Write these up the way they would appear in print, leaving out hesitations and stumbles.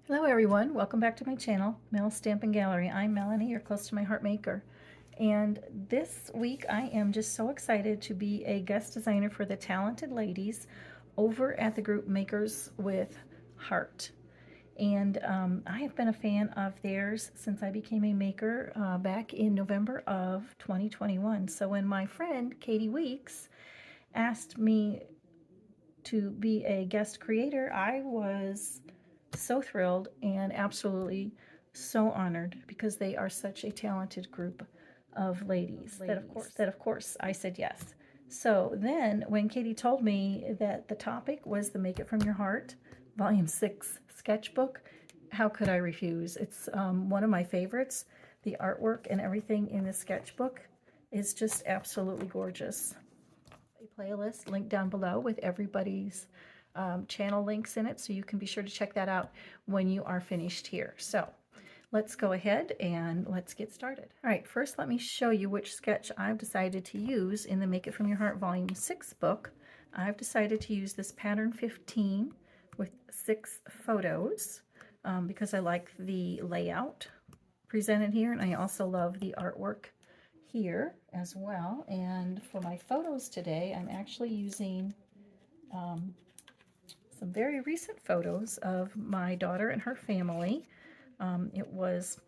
Hello everyone, welcome back to my channel, Mel's Stampin' Gallery. I'm Melanie, your close to my heart maker. And this week I am just so excited to be a guest designer for the talented ladies over at the group Makers with Heart. And I have been a fan of theirs since I became a maker back in November of 2021. So when my friend Katie Weeks asked me to be a guest creator, I was so thrilled and absolutely so honored because they are such a talented group of ladies that of course I said yes. So then when Katie told me that the topic was the Make It From Your Heart Volume 6 sketchbook, how could I refuse? It's one of my favorites. The artwork and everything in the sketchbook is just absolutely gorgeous. A playlist linked down below with everybody's channel links in it, so you can be sure to check that out when you are finished here. So let's go ahead and let's get started. All right, first let me show you which sketch I've decided to use in the Make It From Your Heart Volume 6 book. I've decided to use this pattern 15 with 6 photos because I like the layout presented here, and I also love the artwork here as well. And for my photos today, I'm actually using some very recent photos of my daughter and her family. It was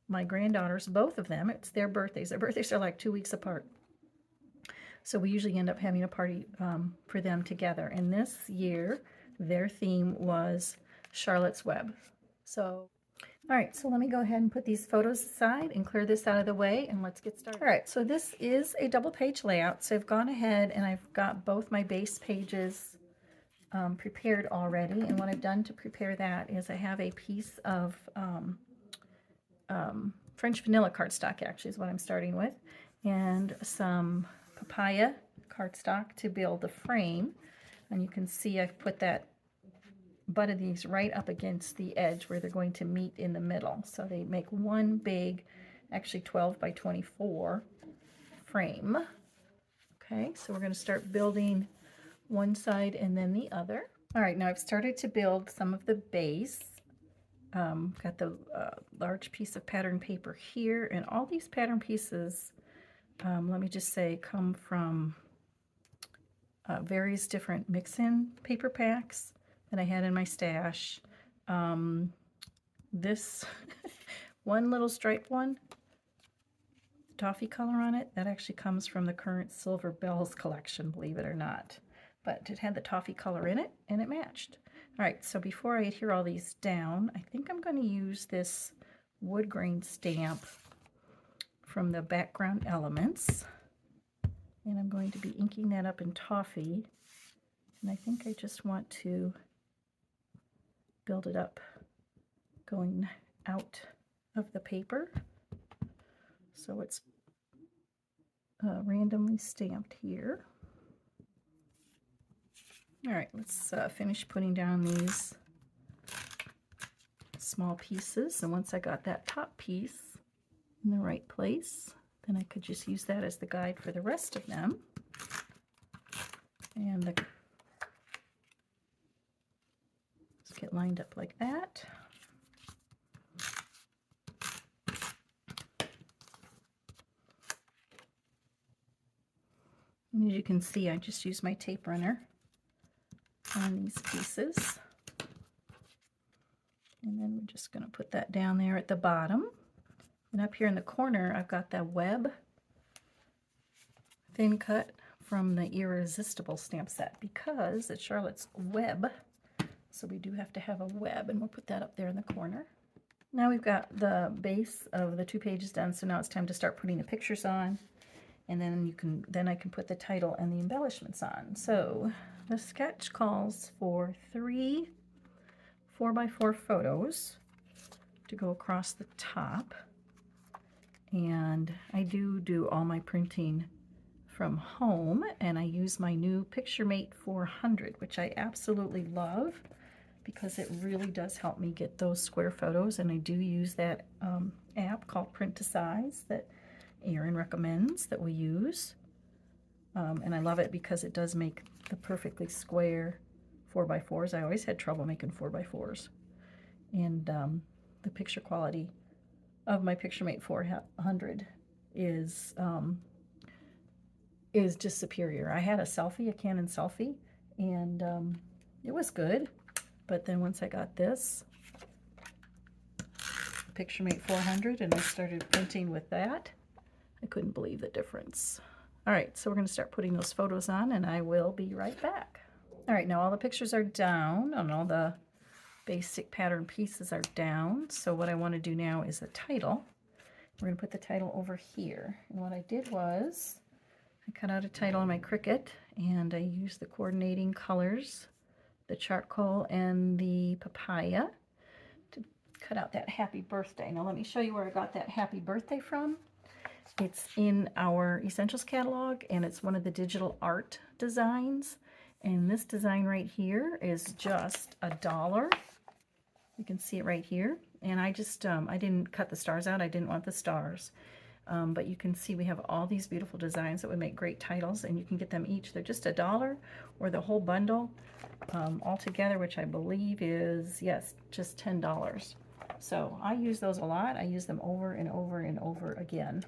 my granddaughters, both of them. It's their birthdays. Their birthdays are like 2 weeks apart. So we usually end up having a party for them together. And this year, their theme was Charlotte's Web. So, all right, so let me go ahead and put these photos aside and clear this out of the way, and let's get started. All right, so this is a double page layout. So I've gone ahead and I've got both my base pages prepared already, and what I've done to prepare that is I have a piece of French vanilla cardstock, actually is what I'm starting with, and some papaya cardstock to build the frame. And you can see I've put that butt of these right up against the edge where they're going to meet in the middle, so they make one big, actually 12 by 24 frame. Okay, so we're going to start building one side and then the other. All right, now I've started to build some of the base. Got the large piece of pattern paper here, and all these pattern pieces, let me just say, come from various different mix-in paper packs that I had in my stash. This one little striped one, toffee color on it, that actually comes from the current Silver Bells collection, believe it or not. But it had the toffee color in it, and it matched. All right, so before I adhere all these down, I think I'm going to use this wood grain stamp from the Background Elements. And I'm going to be inking that up in toffee. And I think I just want to build it up going out of the paper. So it's randomly stamped here. All right, let's finish putting down these small pieces. And once I got that top piece in the right place, then I could just use that as the guide for the rest of them. And let's get lined up like that. And as you can see, I just used my tape runner on these pieces. And then we're just going to put that down there at the bottom. And up here in the corner, I've got that web thin cut from the Irresistible stamp set because it's Charlotte's Web. So we do have to have a web, and we'll put that up there in the corner. Now we've got the base of the 2 pages done, so now it's time to start putting the pictures on. And then I can put the title and the embellishments on. So the sketch calls for 3 4x4 photos to go across the top. And I do all my printing from home, and I use my new PictureMate 400, which I absolutely love because it really does help me get those square photos. And I do use that app called Print to Size that Erin recommends that we use. And I love it because it does make the perfectly square 4x4s. I always had trouble making 4x4s. and the picture quality of my PictureMate 400 is just superior. I had a Canon selfie, and it was good, but then once I got this PictureMate 400 and I started printing with that, I couldn't believe the difference. All right, so we're going to start putting those photos on, and I will be right back. All right, now all the pictures are down, and all the basic pattern pieces are down. So what I want to do now is the title. We're going to put the title over here. And what I did was I cut out a title on my Cricut, and I used the coordinating colors, the charcoal and the papaya, to cut out that happy birthday. Now let me show you where I got that happy birthday from. It's in our Essentials catalog, and it's one of the digital art designs. And this design right here is just $1. You can see it right here. And I just, I didn't cut the stars out. I didn't want the stars. But you can see we have all these beautiful designs that would make great titles, and you can get them each. They're just $1, or the whole bundle all together, which I believe is, yes, just $10. So I use those a lot. I use them over and over and over again.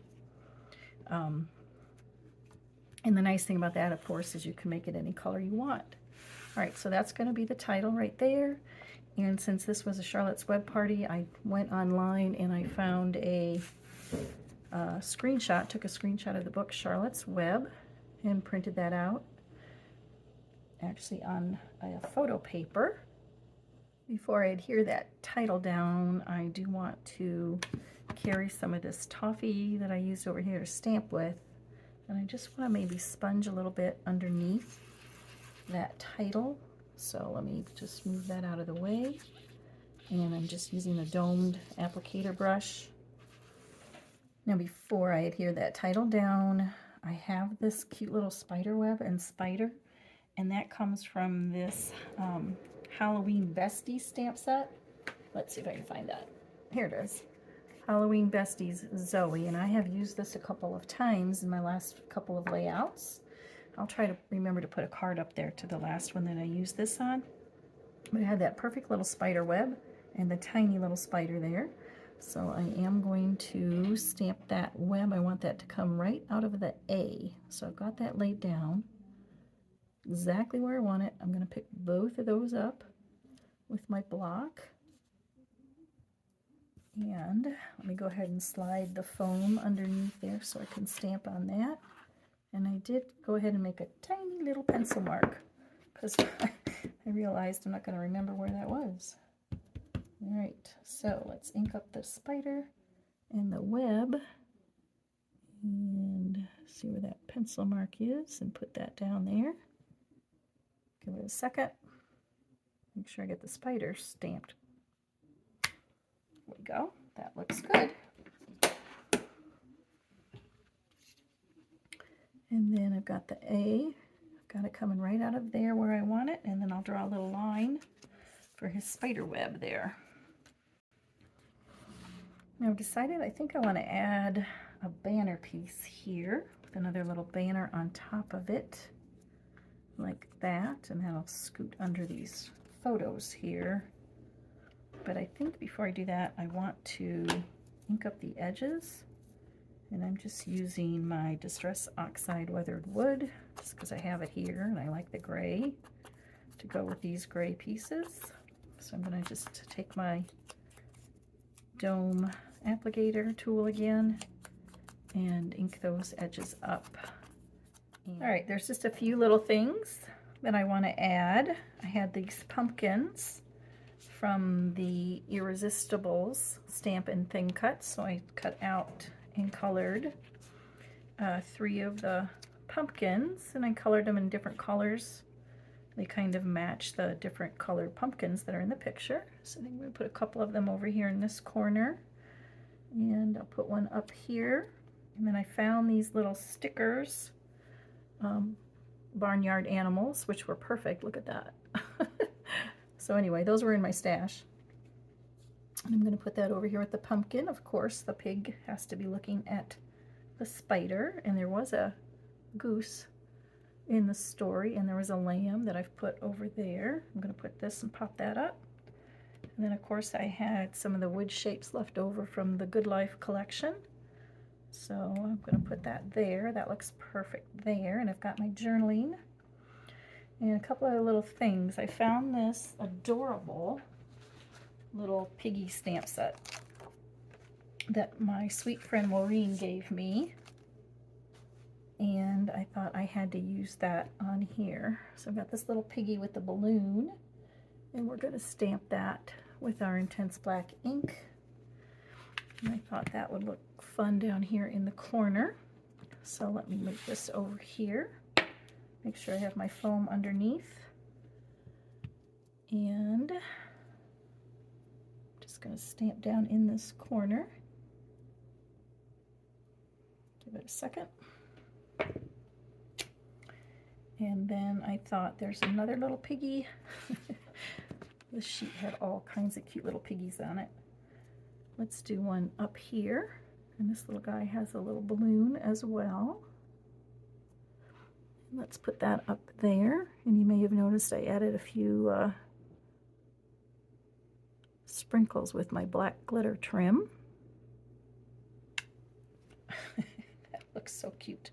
And the nice thing about that, of course, is you can make it any color you want. All right, so that's going to be the title right there. And since this was a Charlotte's Web party, I went online and I found a screenshot, took a screenshot of the book Charlotte's Web and printed that out, actually on a photo paper. Before I adhere that title down, I do want to carry some of this toffee that I used over here to stamp with, and I just want to maybe sponge a little bit underneath that title. So let me just move that out of the way, and I'm just using a domed applicator brush. Now before I adhere that title down, I have this cute little spider web and spider, and that comes from this Halloween Besties stamp set. Let's see if I can find that. Here it is. Halloween Besties Zoe, and I have used this a couple of times in my last couple of layouts. I'll try to remember to put a card up there to the last one that I used this on. But it had that perfect little spider web and the tiny little spider there. So I am going to stamp that web. I want that to come right out of the A. So I've got that laid down exactly where I want it. I'm going to pick both of those up with my block. And let me go ahead and slide the foam underneath there so I can stamp on that. And I did go ahead and make a tiny little pencil mark because I realized I'm not going to remember where that was. All right, so let's ink up the spider and the web and see where that pencil mark is and put that down there. Give it a second. Make sure I get the spider stamped. There we go. That looks good. And then I've got the A. I've got it coming right out of there where I want it, and then I'll draw a little line for his spider web there. Now I've decided I think I want to add a banner piece here with another little banner on top of it like that, and then I'll scoot under these photos here. But I think before I do that, I want to ink up the edges, and I'm just using my Distress Oxide Weathered Wood just because I have it here and I like the gray to go with these gray pieces. So I'm going to just take my dome applicator tool again and ink those edges up. All right, there's just a few little things that I want to add. I had these pumpkins from the Irresistibles Stamp and Thin Cuts, so I cut out and colored 3 of the pumpkins, and I colored them in different colors. They kind of match the different colored pumpkins that are in the picture. So I think I'm going to put a couple of them over here in this corner, and I'll put one up here. And then I found these little stickers, barnyard animals, which were perfect. Look at that. So anyway, those were in my stash. And I'm going to put that over here with the pumpkin. Of course, the pig has to be looking at the spider, and there was a goose in the story, and there was a lamb that I've put over there. I'm going to put this and pop that up. And then of course I had some of the wood shapes left over from the Good Life collection. So I'm going to put that there. That looks perfect there. And I've got my journaling and a couple of little things. I found this adorable little piggy stamp set that my sweet friend Maureen gave me. And I thought I had to use that on here. So I've got this little piggy with the balloon, and we're going to stamp that with our intense black ink. And I thought that would look fun down here in the corner. So let me move this over here. Make sure I have my foam underneath. And I'm just going to stamp down in this corner. Give it a second. And then I thought there's another little piggy. This sheet had all kinds of cute little piggies on it. Let's do one up here. And this little guy has a little balloon as well. Let's put that up there. And you may have noticed I added a few sprinkles with my black glitter trim. That looks so cute.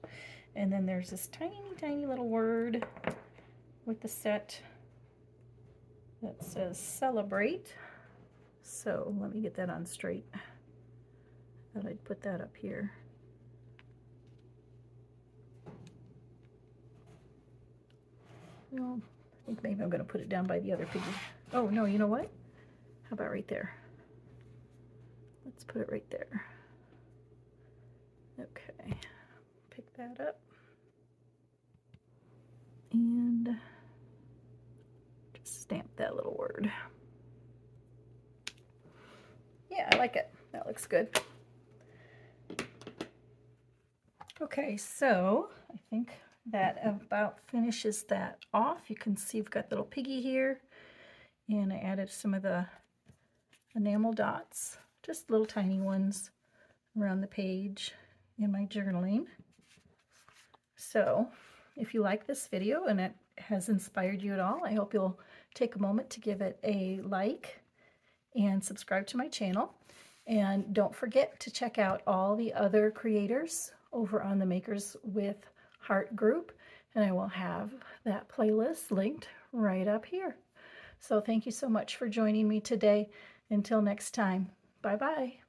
And then there's this tiny, tiny little word with the set that says celebrate. So let me get that on straight. Thought I'd put that up here. Well, I think maybe I'm going to put it down by the other piggy. Oh, no, you know what? How about right there? Let's put it right there. Okay, pick that up. And just stamp that little word. Yeah, I like it. That looks good. Okay, so I think that about finishes that off. You can see we've got little piggy here, and I added some of the enamel dots, just little tiny ones around the page in my journaling. So if you like this video and it has inspired you at all, I hope you'll take a moment to give it a like and subscribe to my channel. And don't forget to check out all the other creators over on the Makers with Heart group, and I will have that playlist linked right up here. So thank you so much for joining me today. Until next time, bye-bye.